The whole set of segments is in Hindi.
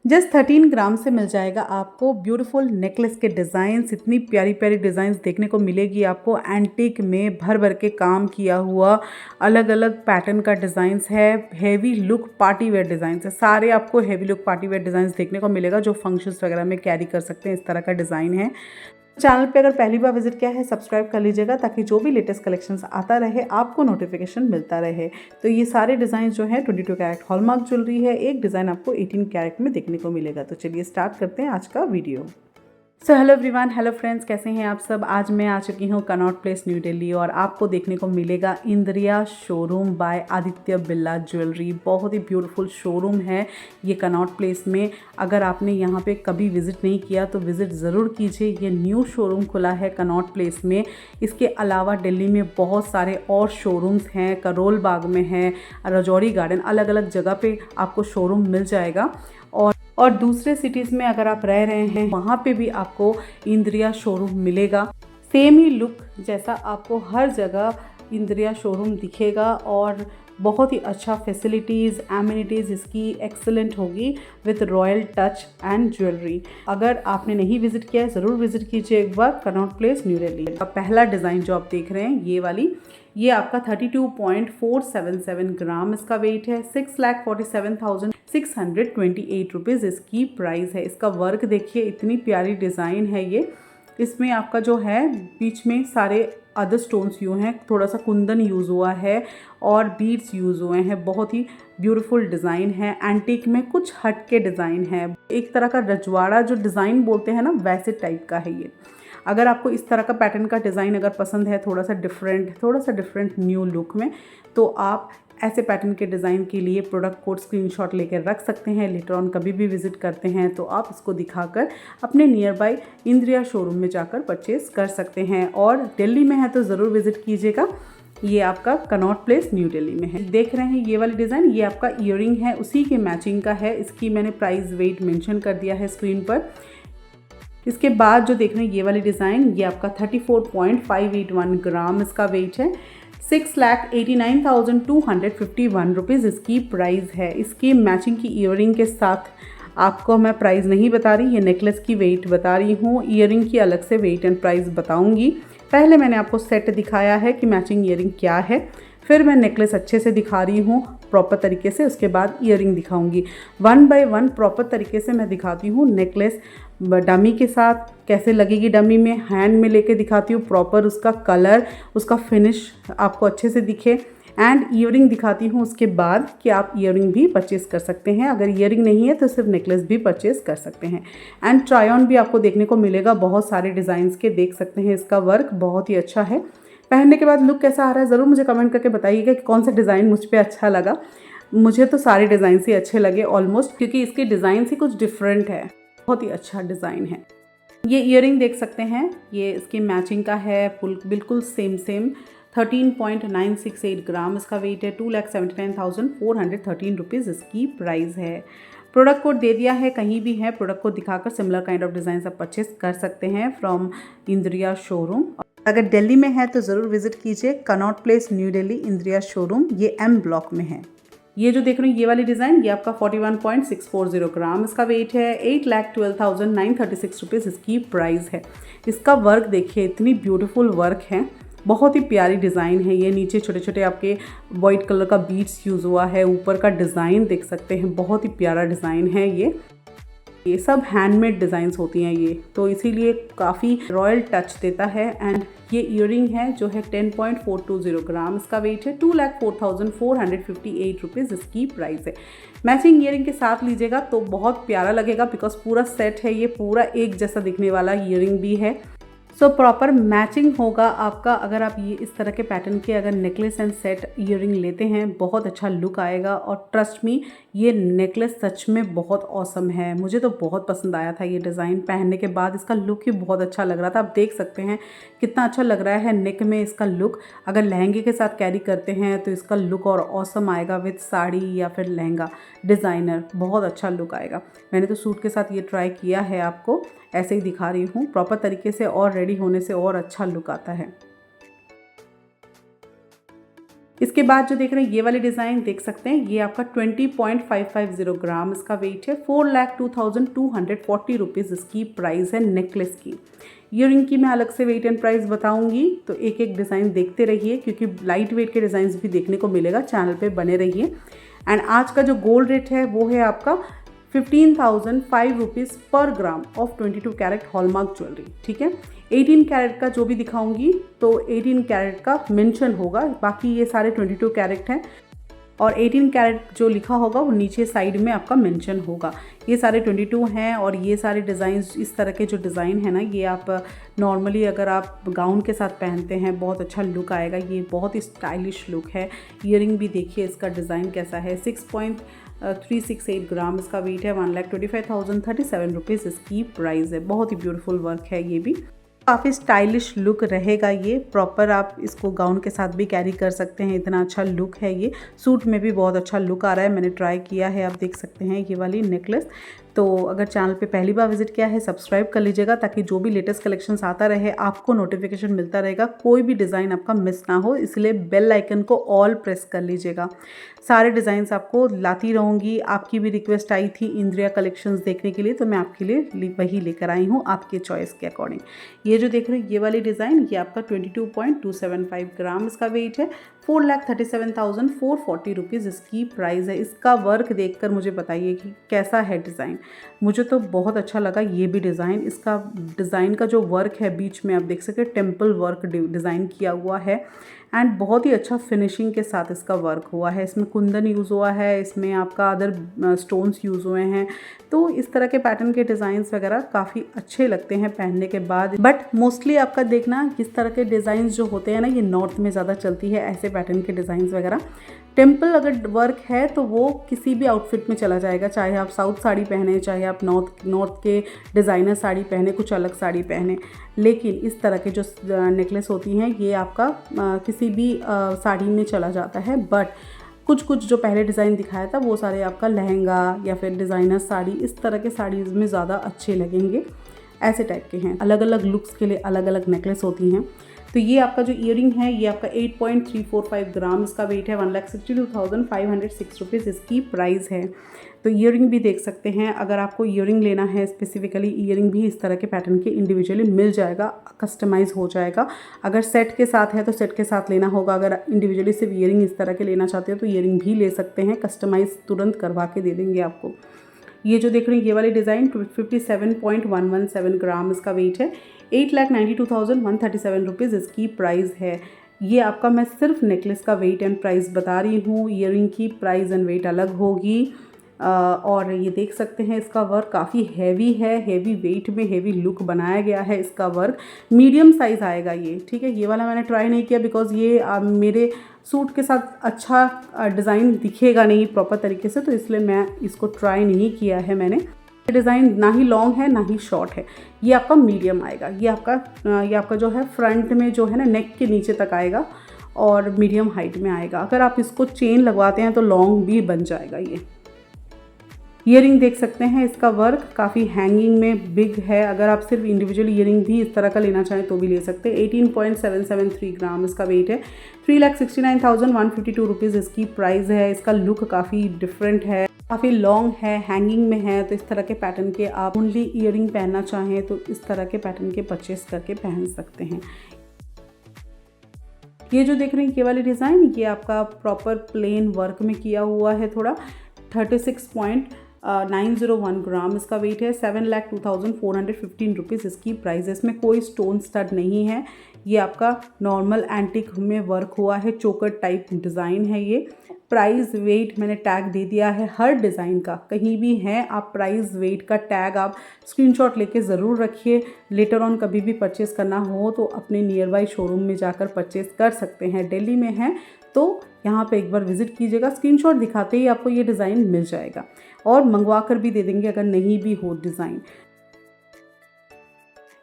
जस्ट 13 ग्राम से मिल जाएगा आपको ब्यूटीफुल नेकलेस के डिज़ाइंस। इतनी प्यारी प्यारी डिज़ाइंस देखने को मिलेगी आपको। एंटीक में भर भर के काम किया हुआ अलग अलग पैटर्न का डिज़ाइंस है। Heavy look party wear designs है, सारे आपको heavy look party wear designs देखने को मिलेगा जो फंक्शंस वगैरह में कैरी कर सकते हैं। इस तरह का डिज़ाइन है। चैनल पे अगर पहली बार विजिट किया है सब्सक्राइब कर लीजिएगा ताकि जो भी लेटेस्ट कलेक्शंस आता रहे आपको नोटिफिकेशन मिलता रहे। तो ये सारे डिज़ाइन जो है 22 कैरेट हॉलमार्क ज्वेलरी है। एक डिज़ाइन आपको 18 कैरेट में देखने को मिलेगा। तो चलिए स्टार्ट करते हैं आज का video. Hello everyone, hello friends, कैसे हैं आप सब। आज मैं आ चुकी हूँ कनॉट प्लेस न्यू दिल्ली और आपको देखने को मिलेगा Indriya showroom by Aditya Birla jewellery. बहुत ही ब्यूटीफुल शोरूम है ये कनॉट प्लेस में। अगर आपने यहाँ पे कभी विज़िट नहीं किया तो विज़िट ज़रूर कीजिए। ये न्यू शोरूम खुला है कनॉट प्लेस में। इसके अलावा दिल्ली में बहुत सारे और शोरूम्स हैं। करोल बाग में है, रजौरी गार्डन, अलग अलग जगह पे आपको शोरूम मिल जाएगा। और दूसरे सिटीज़ में अगर आप रह रहे हैं वहाँ पे भी आपको इंद्रिया शोरूम मिलेगा। सेम ही लुक जैसा आपको हर जगह इंद्रिया शोरूम दिखेगा और बहुत ही अच्छा फैसिलिटीज़ एमिनिटीज़ इसकी एक्सेलेंट होगी with royal touch and jewellery. अगर आपने नहीं विज़िट किया है ज़रूर विज़िट कीजिए एक बार कनॉट प्लेस न्यू दिल्ली। का पहला डिज़ाइन जो आप देख रहे हैं ये वाली, ये आपका 32.477 ग्राम इसका वेट है। 6,47,628 रुपीज़ इसकी प्राइस है। इसका वर्क देखिए, इतनी प्यारी डिज़ाइन है ये। इसमें आपका जो है बीच में सारे अदर स्टोन्स यूँ हैं, थोड़ा सा कुंदन यूज़ हुआ है और बीड्स यूज़ हुए हैं। बहुत ही ब्यूटीफुल डिज़ाइन है। एंटीक में कुछ हट के डिज़ाइन है, एक तरह का रजवाड़ा जो डिज़ाइन बोलते हैं ना वैसे टाइप का है ये। अगर आपको इस तरह का पैटर्न का डिज़ाइन अगर पसंद है, थोड़ा सा डिफरेंट न्यू लुक में, तो आप ऐसे पैटर्न के डिज़ाइन के लिए प्रोडक्ट कोड स्क्रीनशॉट लेकर रख सकते हैं। लेटर ऑन कभी भी विज़िट करते हैं तो आप इसको दिखाकर अपने नियर बाय इंद्रिया शोरूम में जाकर परचेज़ कर सकते हैं। और दिल्ली में है तो ज़रूर विज़िट कीजिएगा। ये आपका कनॉट प्लेस न्यू दिल्ली में है। देख रहे हैं ये वाली डिज़ाइन, ये आपका ईयरिंग है, उसी के मैचिंग का है। इसकी मैंने प्राइस वेट मेंशन कर दिया है स्क्रीन पर। इसके बाद जो देख रहे हैं ये वाली डिज़ाइन, ये आपका 34.581 ग्राम इसका वेट है। 6,89,251 रुपीज़ इसकी प्राइस है। इसकी मैचिंग की ईयरिंग के साथ आपको मैं प्राइस नहीं बता रही, ये नेकलेस की वेट बता रही हूँ। ईयरिंग की अलग से वेट एंड प्राइस बताऊँगी। पहले मैंने आपको सेट दिखाया है कि मैचिंग ईयरिंग क्या है, फिर मैं नेकलेस अच्छे से दिखा रही हूँ प्रॉपर तरीके से, उसके बाद ईयरिंग दिखाऊंगी। 1 बाय 1 प्रॉपर तरीके से मैं दिखाती हूँ। नेकलेस डमी के साथ कैसे लगेगी, डमी में हैंड में लेके दिखाती हूँ प्रॉपर, उसका कलर, उसका फिनिश आपको अच्छे से दिखे। एंड ईयरिंग दिखाती हूँ उसके बाद कि आप ईयरिंग भी परचेज़ कर सकते हैं। अगर ईयरिंग नहीं है तो सिर्फ नेकलेस भी परचेज़ कर सकते हैं। एंड ट्राई ऑन भी आपको देखने को मिलेगा बहुत सारे डिज़ाइंस के, देख सकते हैं। इसका वर्क बहुत ही अच्छा है। पहनने के बाद लुक कैसा आ रहा है ज़रूर मुझे कमेंट करके बताइएगा कि कौन सा डिज़ाइन मुझ पे अच्छा लगा। मुझे तो सारे डिज़ाइन ही अच्छे लगे ऑलमोस्ट, क्योंकि इसके डिज़ाइन ही कुछ डिफरेंट है। बहुत ही अच्छा डिज़ाइन है। ये ईयरिंग देख सकते हैं, ये इसकी मैचिंग का है, बिल्कुल सेम 13.968 ग्राम इसका वेट है। 2,79,413 रुपीज़ इसकी प्राइस है। प्रोडक्ट कोड दे दिया है, कहीं भी है प्रोडक्ट कोड दिखाकर सिमिलर काइंड ऑफ डिज़ाइन आप परचेज कर सकते हैं फ्रॉम इंद्रिया शोरूम। अगर दिल्ली में है तो ज़रूर विजिट कीजिए कनॉट प्लेस न्यू दिल्ली इंद्रिया शोरूम। ये M ब्लॉक में है। ये जो देख रहे हैं ये वाली डिज़ाइन, ये आपका 41.640 ग्राम इसका वेट है। 8,12,936 रुपीज़ इसकी प्राइस है। इसका वर्क देखिए, इतनी ब्यूटीफुल वर्क है, बहुत ही प्यारी डिज़ाइन है। ये नीचे छोटे छोटे आपके वाइट कलर का बीड्स यूज़ हुआ है। ऊपर का डिज़ाइन देख सकते हैं, बहुत ही प्यारा डिज़ाइन है। ये सब हैंडमेड डिज़ाइंस होती हैं ये, तो इसीलिए काफ़ी रॉयल टच देता है। एंड ये ईयरिंग है जो है 10.420 ग्राम इसका वेट है। 2,04,458 रुपीज़ इसकी प्राइस है। मैचिंग ईयरिंग के साथ लीजिएगा तो बहुत प्यारा लगेगा, बिकॉज पूरा सेट है ये, पूरा एक जैसा दिखने वाला ईयरिंग भी है। सो प्रॉपर मैचिंग होगा आपका। अगर आप ये इस तरह के पैटर्न के अगर नेकलेस एंड सेट ईयरिंग लेते हैं बहुत अच्छा लुक आएगा। और ट्रस्ट मी, ये नेकलेस सच में बहुत ऑसम है। मुझे तो बहुत पसंद आया था ये डिज़ाइन। पहनने के बाद इसका लुक ही बहुत अच्छा लग रहा था। आप देख सकते हैं कितना अच्छा लग रहा है नेक में इसका लुक। अगर लहंगे के साथ कैरी करते हैं तो इसका लुक और ऑसम आएगा विद साड़ी या फिर लहंगा डिज़ाइनर, बहुत अच्छा लुक आएगा। मैंने तो सूट के साथ ये ट्राई किया है, आपको ऐसे ही दिखा रही हूँ प्रॉपर तरीके से, और रेडी होने से और अच्छा लुक आता है। इसके बाद जो देख रहे हैं ये वाली डिज़ाइन देख सकते हैं, ये आपका 20.550 ग्राम इसका वेट है। 4,02,240 रुपीज़ इसकी प्राइस है नेकलेस की। ईयरिंग की मैं अलग से वेट एंड प्राइस बताऊंगी, तो एक एक डिज़ाइन देखते रहिए क्योंकि लाइट वेट के डिज़ाइंस भी देखने को मिलेगा, चैनल पे बने रहिए। एंड आज का जो गोल्ड रेट है वो है आपका 15,005 rupees per gram of 22 carat hallmark jewellery, ठीक है। 18 कैरेट का जो भी दिखाऊंगी तो 18 कैरेट का मेंशन होगा, बाकी ये सारे 22 कैरेट हैं और 18 कैरेट जो लिखा होगा वो नीचे साइड में आपका मेंशन होगा। ये सारे 22 हैं और ये सारे डिज़ाइंस, इस तरह के जो डिज़ाइन है ना, ये आप नॉर्मली अगर आप गाउन के साथ पहनते हैं बहुत अच्छा लुक आएगा। ये बहुत ही स्टाइलिश लुक है। ईयरिंग भी देखिए इसका डिज़ाइन कैसा है। 6.368 ग्राम इसका वेट है। 1,25,037 रुपीज़ इसकी प्राइस है। बहुत ही ब्यूटीफुल वर्क है, ये भी काफ़ी स्टाइलिश लुक रहेगा। ये प्रॉपर आप इसको गाउन के साथ भी कैरी कर सकते हैं, इतना अच्छा लुक है। ये सूट में भी बहुत अच्छा लुक आ रहा है, मैंने ट्राई किया है, आप देख सकते हैं ये वाली नेकलेस। तो अगर चैनल पे पहली बार विजिट किया है सब्सक्राइब कर लीजिएगा ताकि जो भी लेटेस्ट कलेक्शंस आता रहे आपको नोटिफिकेशन मिलता रहेगा, कोई भी डिज़ाइन आपका मिस ना हो, इसलिए बेल आइकन को ऑल प्रेस कर लीजिएगा। सारे डिज़ाइंस आपको लाती रहूँगी। आपकी भी रिक्वेस्ट आई थी इंद्रिया कलेक्शंस देखने के लिए, तो मैं आपके लिए वही लेकर आई हूँ आपके चॉइस के अकॉर्डिंग। ये जो देख रहे हैं ये वाली डिज़ाइन, ये आपका 22.275 ग्राम इसका वेट है। 4,37,440 रुपीज़ इसकी प्राइस है। इसका वर्क देखकर मुझे बताइए कि कैसा है डिज़ाइन। मुझे तो बहुत अच्छा लगा ये भी डिज़ाइन। इसका डिज़ाइन का जो वर्क है बीच में आप देख सकते हैं, टेम्पल वर्क डिज़ाइन किया हुआ है एंड बहुत ही अच्छा फिनिशिंग के साथ इसका वर्क हुआ है। इसमें कुंदन यूज़ हुआ है, इसमें आपका अदर स्टोन्स यूज़ हुए हैं। तो इस तरह के पैटर्न के डिज़ाइंस वगैरह काफ़ी अच्छे लगते हैं पहनने के बाद। बट मोस्टली आपका देखना इस तरह के डिज़ाइंस जो होते हैं ना, ये नॉर्थ में ज़्यादा चलती है ऐसे पैटर्न के डिज़ाइंस वगैरह। टेम्पल अगर वर्क है तो वो किसी भी आउटफिट में चला जाएगा, चाहे आप साउथ साड़ी पहने, चाहे आप नॉर्थ के डिज़ाइनर साड़ी पहने, कुछ अलग साड़ी पहने। लेकिन इस तरह के जो नेकलेस होती हैं ये आपका किसी भी साड़ी में चला जाता है। बट कुछ जो पहले डिज़ाइन दिखाया था वो सारे आपका लहंगा या फिर डिज़ाइनर साड़ी, इस तरह के साड़ीज़ में ज़्यादा अच्छे लगेंगे। ऐसे टाइप के हैं, अलग अलग लुक्स के लिए अलग अलग नेकलेस होती हैं। तो ये आपका जो ईयरिंग है ये आपका 8.345 ग्राम इसका वेट है। 1,62,506 रुपीज़ इसकी प्राइस है। तो ईयरिंग भी देख सकते हैं, अगर आपको ईयरिंग लेना है स्पेसिफिकली, ईयरिंग भी इस तरह के पैटर्न के इंडिविजुअली मिल जाएगा, कस्टमाइज़ हो जाएगा। अगर सेट के साथ है तो सेट के साथ लेना होगा, अगर इंडिविजुअली सिर्फ ईयरिंग इस तरह के लेना चाहते हो तो ईयरिंग भी ले सकते हैं, कस्टमाइज़ तुरंत करवा के दे देंगे आपको। ये जो देख रहे हैं ये वाली डिज़ाइन 57.117 ग्राम इसका वेट है। 8,92,137 रुपीज़ इसकी प्राइस है। ये आपका मैं सिर्फ नेकलेस का वेट एंड प्राइस बता रही हूँ, ईयरिंग की प्राइस एंड वेट अलग होगी। और ये देख सकते हैं इसका वर्क काफ़ी हैवी है, हैवी वेट में हैवी लुक बनाया गया है। इसका वर्क मीडियम साइज़ आएगा ये, ठीक है। ये वाला मैंने ट्राई नहीं किया बिकॉज़ ये मेरे सूट के साथ अच्छा डिज़ाइन दिखेगा नहीं प्रॉपर तरीके से, तो इसलिए मैं इसको ट्राई नहीं किया है मैंने। ये डिज़ाइन ना ही लॉन्ग है ना ही शॉर्ट है, ये आपका मीडियम आएगा। ये आपका जो है फ्रंट में जो है ना नेक के नीचे तक आएगा और मीडियम हाइट में आएगा। अगर आप इसको चेन लगवाते हैं तो लॉन्ग भी बन जाएगा ये। ईयरिंग देख सकते हैं, इसका वर्क काफ़ी हैंगिंग में बिग है। अगर आप सिर्फ इंडिविजुअल ईयरिंग भी इस तरह का लेना चाहें तो भी ले सकते हैं। 18.773 ग्राम इसका वेट है। 3,69,152 रुपीज़ इसकी प्राइस है। इसका लुक काफ़ी डिफरेंट है, काफ़ी लॉन्ग है, हैंगिंग में है। तो इस तरह के पैटर्न के आप ओनली ईयरिंग पहनना चाहें तो इस तरह के पैटर्न के परचेस करके पहन सकते हैं। ये जो देख रहे हैं ये वाली डिज़ाइन, ये आपका प्रॉपर प्लेन वर्क में किया हुआ है थोड़ा। 36.901 ग्राम इसका वेट है। 7,02,415 रुपीज़ इसकी प्राइस है। इसमें कोई स्टोन स्टड नहीं है, ये आपका नॉर्मल एंटिक में वर्क हुआ है, चोकर टाइप डिज़ाइन है ये। प्राइस वेट मैंने टैग दे दिया है हर डिज़ाइन का, कहीं भी है आप प्राइस वेट का टैग आप स्क्रीनशॉट लेके ज़रूर रखिए। लेटर ऑन कभी भी परचेस करना हो तो अपने नियर बाई शोरूम में जाकर परचेस कर सकते हैं। दिल्ली में है तो यहाँ पे एक बार विजिट कीजिएगा, स्क्रीनशॉट दिखाते ही आपको ये डिज़ाइन मिल जाएगा और मंगवा कर भी दे देंगे अगर नहीं भी हो डिज़ाइन।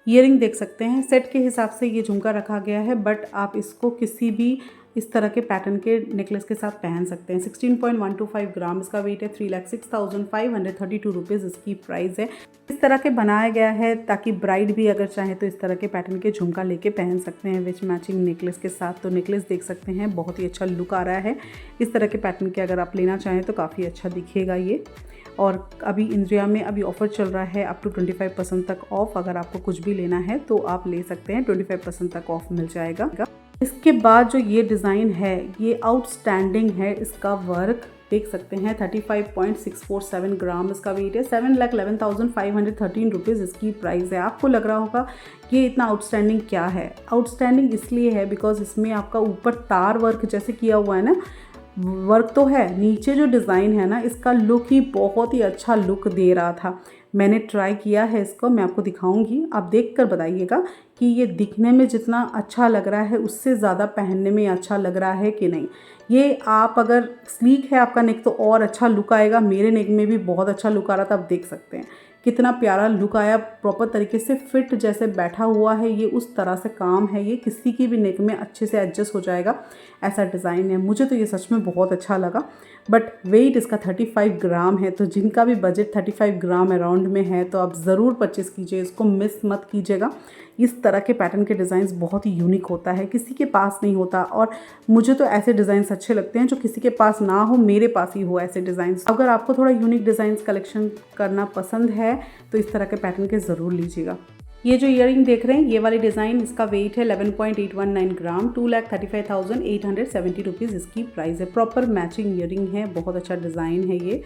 ईयरिंग देख सकते हैं, सेट के हिसाब से ये झुमका रखा गया है, बट आप इसको किसी भी इस तरह के पैटर्न के नेकलेस के साथ पहन सकते हैं। 16.125 ग्राम इसका वेट है। 3,06,532 रुपीज़ इसकी प्राइस है। इस तरह के बनाया गया है ताकि ब्राइड भी अगर चाहे तो इस तरह के पैटर्न के झुमका लेके पहन सकते हैं विच मैचिंग नेकलेस के साथ। तो नेकलेस देख सकते हैं बहुत ही अच्छा लुक आ रहा है। इस तरह के पैटर्न के अगर आप लेना चाहें तो काफ़ी अच्छा दिखेगा ये। और अभी इंद्रिया में अभी ऑफ़र चल रहा है अप टू 25% तक ऑफ। अगर आपको कुछ भी लेना है तो आप ले सकते हैं, 25% तक ऑफ मिल जाएगा। इसके बाद जो ये डिज़ाइन है ये आउटस्टैंडिंग है। इसका वर्क देख सकते हैं। 35.647 ग्राम इसका वेट है। 7,11,513 रुपीज़ इसकी प्राइस है। आपको लग रहा होगा ये इतना आउटस्टैंडिंग क्या है। आउटस्टैंडिंग इसलिए है बिकॉज इसमें आपका ऊपर तार वर्क जैसे किया हुआ है ना, वर्क तो है, नीचे जो डिज़ाइन है ना इसका लुक ही बहुत ही अच्छा लुक दे रहा था। मैंने ट्राई किया है इसको, मैं आपको दिखाऊंगी, आप देख कर बताइएगा कि ये दिखने में जितना अच्छा लग रहा है उससे ज़्यादा पहनने में अच्छा लग रहा है कि नहीं। ये आप अगर स्लीक है आपका नेक तो और अच्छा लुक आएगा। मेरे नेक में भी बहुत अच्छा लुक आ रहा था। आप देख सकते हैं कितना प्यारा लुक आया, प्रॉपर तरीके से फिट जैसे बैठा हुआ है। ये उस तरह से काम है, ये किसी की भी नेक में अच्छे से एडजस्ट हो जाएगा ऐसा डिज़ाइन है। मुझे तो ये सच में बहुत अच्छा लगा। बट वेट इसका 35 ग्राम है, तो जिनका भी बजट 35 ग्राम अराउंड में है तो आप ज़रूर परचेज़ कीजिए, इसको मिस मत कीजिएगा। इस तरह के पैटर्न के डिज़ाइंस बहुत ही यूनिक होता है, किसी के पास नहीं होता। और मुझे तो ऐसे डिज़ाइंस अच्छे लगते हैं जो किसी के पास ना हो, मेरे पास ही हो ऐसे डिज़ाइंस। अगर आपको थोड़ा यूनिक डिज़ाइंस कलेक्शन करना पसंद है तो इस तरह के पैटर्न के ज़रूर लीजिएगा। ये जो ईयरिंग देख रहे हैं ये वाली डिज़ाइन, इसका वेट है 11.819 ग्राम। 2,35,870 रुपीज़ इसकी प्राइस है। प्रॉपर मैचिंग ईयरिंग है, बहुत अच्छा डिज़ाइन है ये।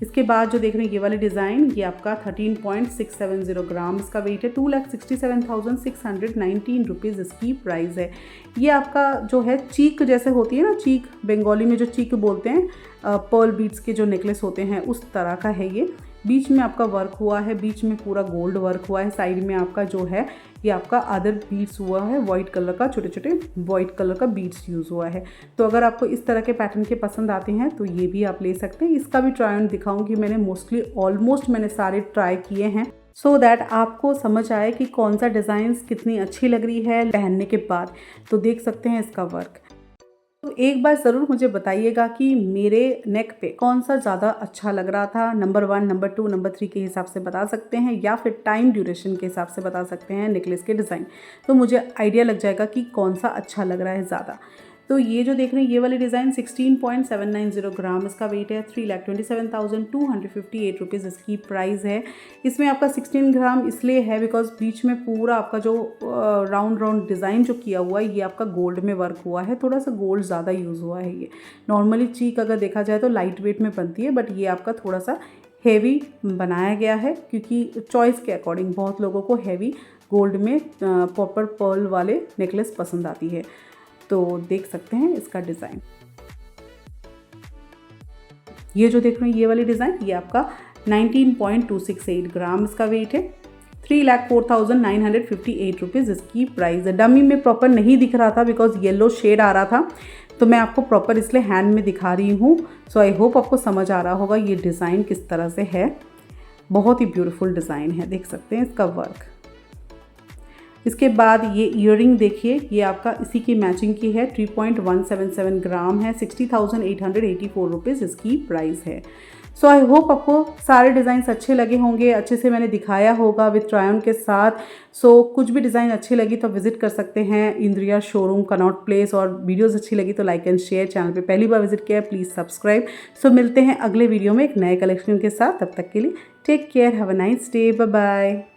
इसके बाद जो देख रहे हैं ये वाली डिज़ाइन, ये आपका 13.670 ग्राम इसका वेट है। 2,67,619 रुपीज़ इसकी प्राइस है। ये आपका जो है चीक जैसे होती है ना, चीक बंगाली में जो चीक बोलते हैं, पर्ल बीड्स के जो नेकलेस होते हैं उस तरह का है ये। बीच में आपका वर्क हुआ है, बीच में पूरा गोल्ड वर्क हुआ है। साइड में आपका जो है ये आपका अदर बीड्स हुआ है, वाइट कलर का, छोटे छोटे वाइट कलर का बीड्स यूज़ हुआ है। तो अगर आपको इस तरह के पैटर्न के पसंद आते हैं तो ये भी आप ले सकते हैं। इसका भी ट्राई ऑन दिखाऊंगी। मैंने ऑलमोस्ट मैंने सारे ट्राई किए हैं सो दैट आपको समझ आए कि कौन सा डिज़ाइंस कितनी अच्छी लग रही है पहनने के बाद। तो देख सकते हैं इसका वर्क। तो एक बार ज़रूर मुझे बताइएगा कि मेरे नेक पे कौन सा ज़्यादा अच्छा लग रहा था। नंबर 1, नंबर 2, नंबर 3 के हिसाब से बता सकते हैं या फिर टाइम ड्यूरेशन के हिसाब से बता सकते हैं नेकलेस के डिज़ाइन। तो मुझे आइडिया लग जाएगा कि कौन सा अच्छा लग रहा है ज़्यादा। तो ये जो देख रहे हैं ये वाली डिज़ाइन 16.790 ग्राम इसका वेट है। 3,27,258 रुपीज़ इसकी प्राइस है। इसमें आपका 16 ग्राम इसलिए है बिकॉज बीच में पूरा आपका जो राउंड डिज़ाइन जो किया हुआ है ये आपका गोल्ड में वर्क हुआ है। थोड़ा सा गोल्ड ज़्यादा यूज़ हुआ है ये। नॉर्मली चीक अगर देखा जाए तो लाइट वेट में बनती है, बट ये आपका थोड़ा सा हेवी बनाया गया है क्योंकि चॉइस के अकॉर्डिंग बहुत लोगों को हेवी गोल्ड में प्रॉपर पर्ल वाले नेकलेस पसंद आती है। तो देख सकते हैं इसका डिज़ाइन। ये जो देख रहे हैं ये वाली डिज़ाइन, ये आपका 19.268 ग्राम इसका वेट है। 3,04,958 रुपीज़ इसकी प्राइस है। डमी में प्रॉपर नहीं दिख रहा था बिकॉज येलो शेड आ रहा था, तो मैं आपको प्रॉपर इसलिए हैंड में दिखा रही हूँ। सो आई होप आपको समझ आ रहा होगा ये डिज़ाइन किस तरह से है। बहुत ही ब्यूटीफुल डिज़ाइन है, देख सकते हैं इसका वर्क। इसके बाद ये ईयरिंग देखिए, ये आपका इसी की मैचिंग की है। 3.177 ग्राम है। 60,884 रुपीज़ इसकी प्राइस है। सो आई होप आपको सारे डिज़ाइंस अच्छे लगे होंगे, अच्छे से मैंने दिखाया होगा विथ ट्राई ऑन के साथ। सो कुछ भी डिज़ाइन अच्छी लगी तो विजिट कर सकते हैं इंद्रिया शोरूम कनॉट प्लेस। और वीडियोस अच्छी लगी तो लाइक एंड शेयर। चैनल पे पहली बार विजिट किया है प्लीज़ सब्सक्राइब। सो मिलते हैं अगले वीडियो में एक नए कलेक्शन के साथ। तब तक के लिए take care, have a nice day, bye bye.